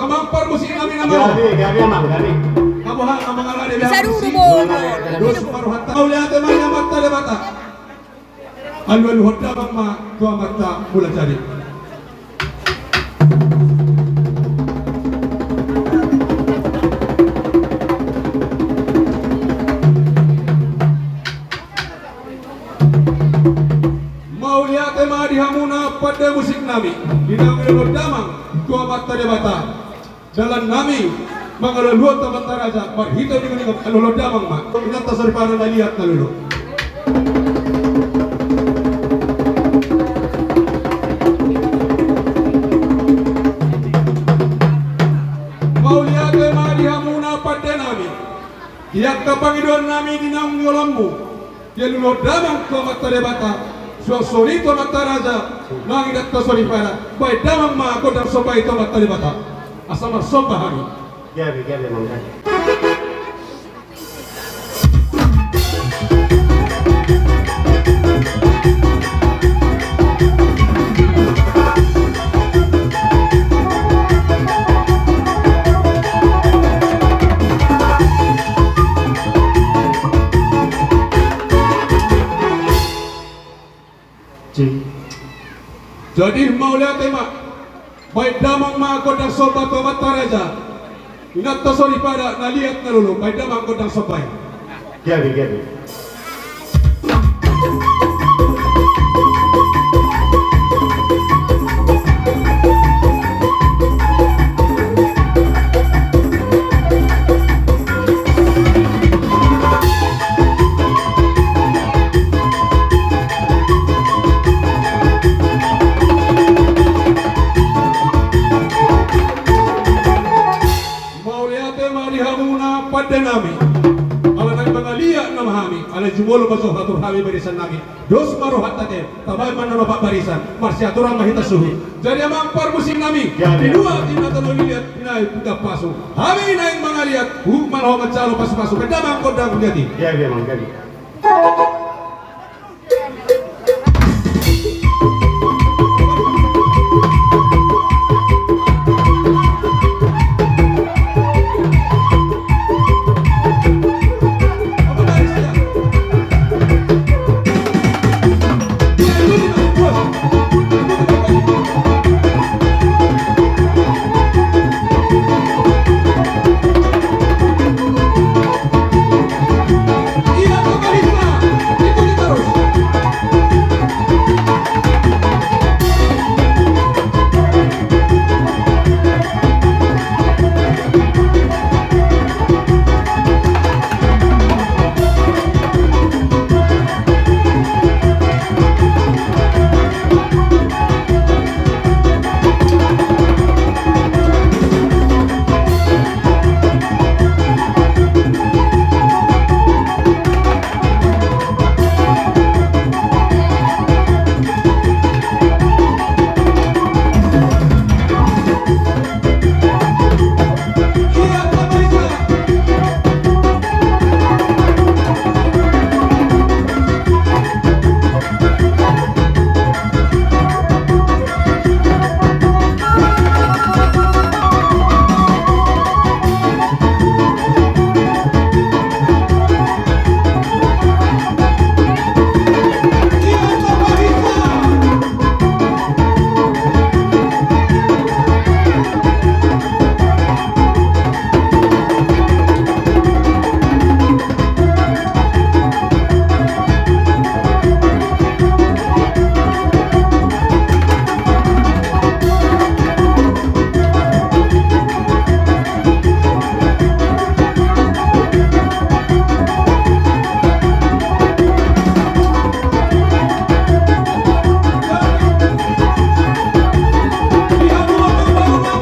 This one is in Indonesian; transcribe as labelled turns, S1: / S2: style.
S1: kamampar musik kami nama.
S2: Gabi amang, gabi.
S1: Kamu hak amang ala de
S3: Bisa dulu bono.
S1: Dos paruh hatta. Kau lihat temannya mata de mata. Alwal hodda mama tua mata mula cari. Mau lihat tema di hamuna pada musik nami. Di nama damang tua mata de mata. Dalam nami mangalulut mata raja. Berhita dengan alulod damang mak. Ingat tasari para lihat nalulu. Tiap kapangiduan nami di naung yolambu, dia lulur damang tua mata debata, suasori tua mata raja, langit atas sori para, baik damang ma kodam sopai tua mata debata, asal sopa hari.
S2: Gabi amang, gabi.
S1: Jadi mau lihat tema, baik damang ma kodang sopa tua mata raja, ingat tasori pada nalihat nalulu, baik damang kodang sopai.
S2: Gabi.
S1: Nami, ala nang bangalia nama kami, ala jumolo baso hatur kami barisan nami, dos maruh hatate, tabay man nama pak barisan, marsiaturan mahita suhu. Jadi amampar musim nami, di dua tinatan lihat inai pudah pasu, kami inai mangaliat, hukman ho macalo pasu-pasu, kedamang kodang jati.
S2: Gabi amang, gabi.